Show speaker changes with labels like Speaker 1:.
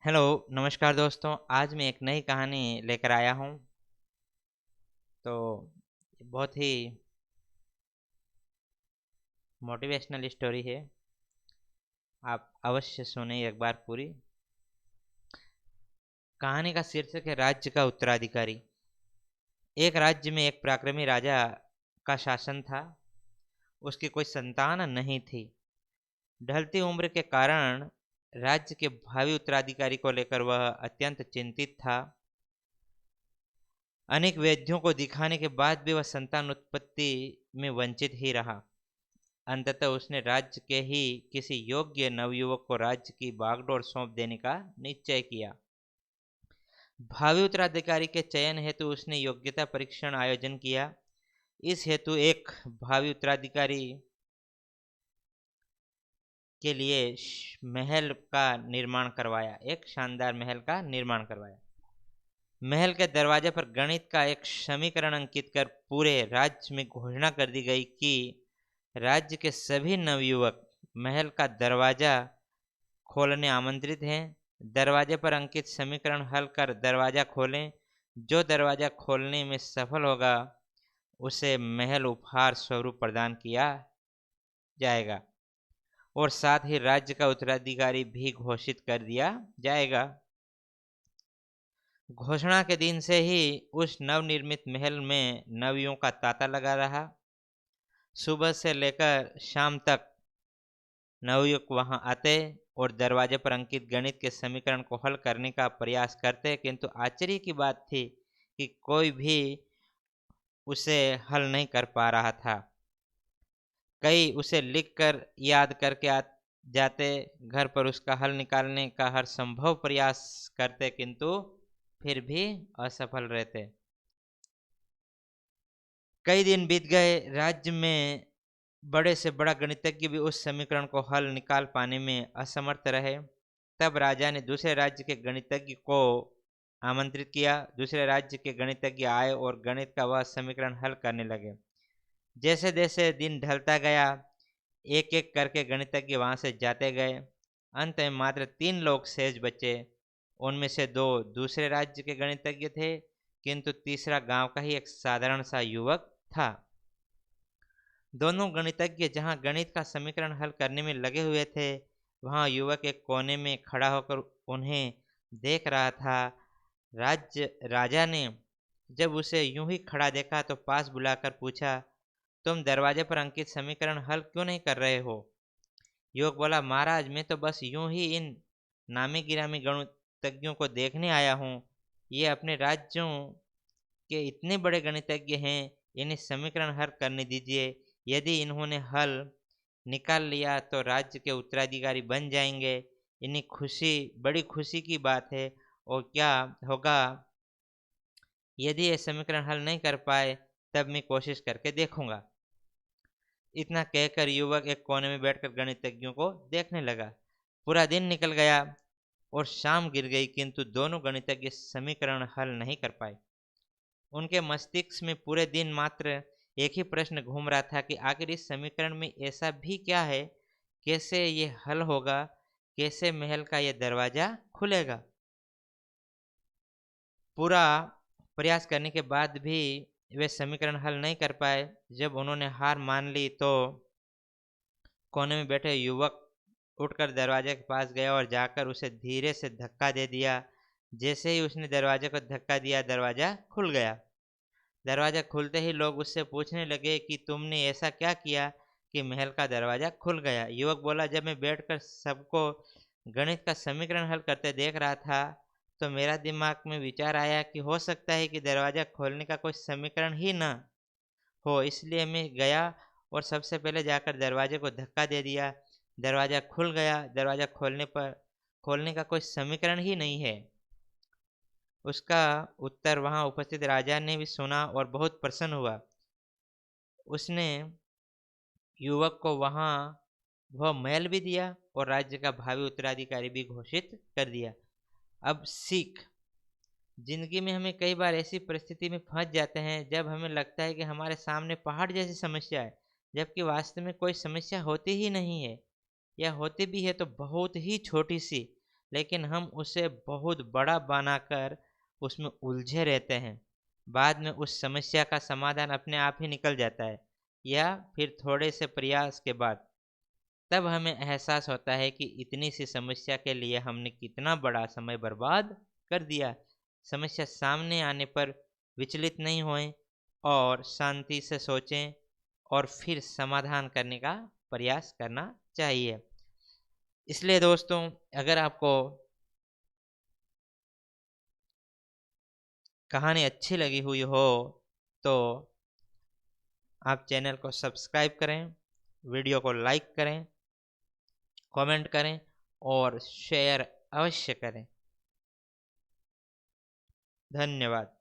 Speaker 1: Hello, नमस्कार दोस्तों। आज मैं एक नई कहानी लेकर आया हूँ। तो बहुत ही मोटिवेशनल स्टोरी है। आप अवश्य सुने एक बार पूरी। कहानी का शीर्षक है राज्य का उत्तराधिकारी। एक राज्य में एक पराक्रमी राजा का शासन था। उसकी कोई संतान नहीं थी। ढलती उम्र के कारण राज्य के भावी उत्तराधिकारी को लेकर वह अत्यंत चिंतित था। अनेक वैद्यों को दिखाने के बाद भी वह संतान उत्पत्ति में वंचित ही रहा। अंततः उसने राज्य के ही किसी योग्य नवयुवक को राज्य की बागडोर सौंप देने का निश्चय किया। भावी उत्तराधिकारी के चयन हेतु उसने योग्यता परीक्षण आयोजन किया। इस हेतु एक भावी उत्तराधिकारी के लिए महल का निर्माण करवाया। एक शानदार महल का निर्माण करवाया। महल के दरवाजे पर गणित का एक समीकरण अंकित कर पूरे राज्य में घोषणा कर दी गई कि राज्य के सभी नवयुवक महल का दरवाजा खोलने आमंत्रित हैं। दरवाजे पर अंकित समीकरण हल कर दरवाजा खोलें। जो दरवाजा खोलने में सफल होगा उसे महल उपहार स्वरूप प्रदान किया जाएगा और साथ ही राज्य का उत्तराधिकारी भी घोषित कर दिया जाएगा। घोषणा के दिन से ही उस नवनिर्मित महल में नवियों का तांता लगा रहा। सुबह से लेकर शाम तक नवयुवक वहां आते और दरवाजे पर अंकित गणित के समीकरण को हल करने का प्रयास करते, किंतु आश्चर्य की बात थी कि कोई भी उसे हल नहीं कर पा रहा था। कई उसे लिखकर याद करके जाते, घर पर उसका हल निकालने का हर संभव प्रयास करते, किंतु फिर भी असफल रहते। कई दिन बीत गए। राज्य में बड़े से बड़ा गणितज्ञ भी उस समीकरण को हल निकाल पाने में असमर्थ रहे। तब राजा ने दूसरे राज्य के गणितज्ञ को आमंत्रित किया। दूसरे राज्य के गणितज्ञ आए और गणित का वह समीकरण हल करने लगे। जैसे जैसे दिन ढलता गया, एक एक करके गणितज्ञ वहां से जाते गए। अंत में मात्र 3 लोग शेष बचे। उनमें से 2 दूसरे राज्य के गणितज्ञ थे, किंतु तीसरा गांव का ही एक साधारण सा युवक था। दोनों गणितज्ञ जहां गणित का समीकरण हल करने में लगे हुए थे, वहां युवक एक कोने में खड़ा होकर उन्हें देख रहा था। राजा ने जब उसे यूं ही खड़ा देखा तो पास बुलाकर पूछा, तुम दरवाजे पर अंकित समीकरण हल क्यों नहीं कर रहे हो? युवक बोला, महाराज, मैं तो बस यूं ही इन नामी गिरामी गणितज्ञों को देखने आया हूँ। ये अपने राज्यों के इतने बड़े गणितज्ञ हैं, इन्हें समीकरण हल करने दीजिए। यदि इन्होंने हल निकाल लिया तो राज्य के उत्तराधिकारी बन जाएंगे। इन्हें खुशी, बड़ी खुशी की बात है। और क्या होगा यदि ये समीकरण हल नहीं कर पाए, तब मैं कोशिश करके देखूंगा। इतना कहकर युवक एक कोने में बैठकर गणितज्ञों को देखने लगा। पूरा दिन निकल गया और शाम गिर गई, किंतु दोनों गणितज्ञ समीकरण हल नहीं कर पाए। उनके मस्तिष्क में पूरे दिन मात्र एक ही प्रश्न घूम रहा था कि आखिर इस समीकरण में ऐसा भी क्या है, कैसे ये हल होगा, कैसे महल का ये दरवाजा खुलेगा। पूरा प्रयास करने के बाद भी वे समीकरण हल नहीं कर पाए। जब उन्होंने हार मान ली तो कोने में बैठे युवक उठकर दरवाजे के पास गया और जाकर उसे धीरे से धक्का दे दिया। जैसे ही उसने दरवाजे को धक्का दिया, दरवाजा खुल गया। दरवाजा खुलते ही लोग उससे पूछने लगे कि तुमने ऐसा क्या किया कि महल का दरवाजा खुल गया? युवक बोला, जब मैं बैठकर सबको गणित का समीकरण हल करते देख रहा था तो मेरा दिमाग में विचार आया कि हो सकता है कि दरवाजा खोलने का कोई समीकरण ही न हो, इसलिए मैं गया और सबसे पहले जाकर दरवाजे को धक्का दे दिया। दरवाजा खुल गया। दरवाजा खोलने का कोई समीकरण ही नहीं है। उसका उत्तर वहां उपस्थित राजा ने भी सुना और बहुत प्रसन्न हुआ। उसने युवक को वहां वह महल भी दिया और राज्य का भावी उत्तराधिकारी भी घोषित कर दिया। अब सीख। जिंदगी में हमें कई बार ऐसी परिस्थिति में फंस जाते हैं जब हमें लगता है कि हमारे सामने पहाड़ जैसी समस्या है, जबकि वास्तव में कोई समस्या होती ही नहीं है, या होती भी है तो बहुत ही छोटी सी। लेकिन हम उसे बहुत बड़ा बनाकर उसमें उलझे रहते हैं। बाद में उस समस्या का समाधान अपने आप ही निकल जाता है, या फिर थोड़े से प्रयास के बाद। तब हमें एहसास होता है कि इतनी सी समस्या के लिए हमने कितना बड़ा समय बर्बाद कर दिया। समस्या सामने आने पर विचलित नहीं होएं और शांति से सोचें और फिर समाधान करने का प्रयास करना चाहिए। इसलिए दोस्तों, अगर आपको कहानी अच्छी लगी हुई हो तो आप चैनल को सब्सक्राइब करें, वीडियो को लाइक करें, कमेंट करें और शेयर अवश्य करें। धन्यवाद।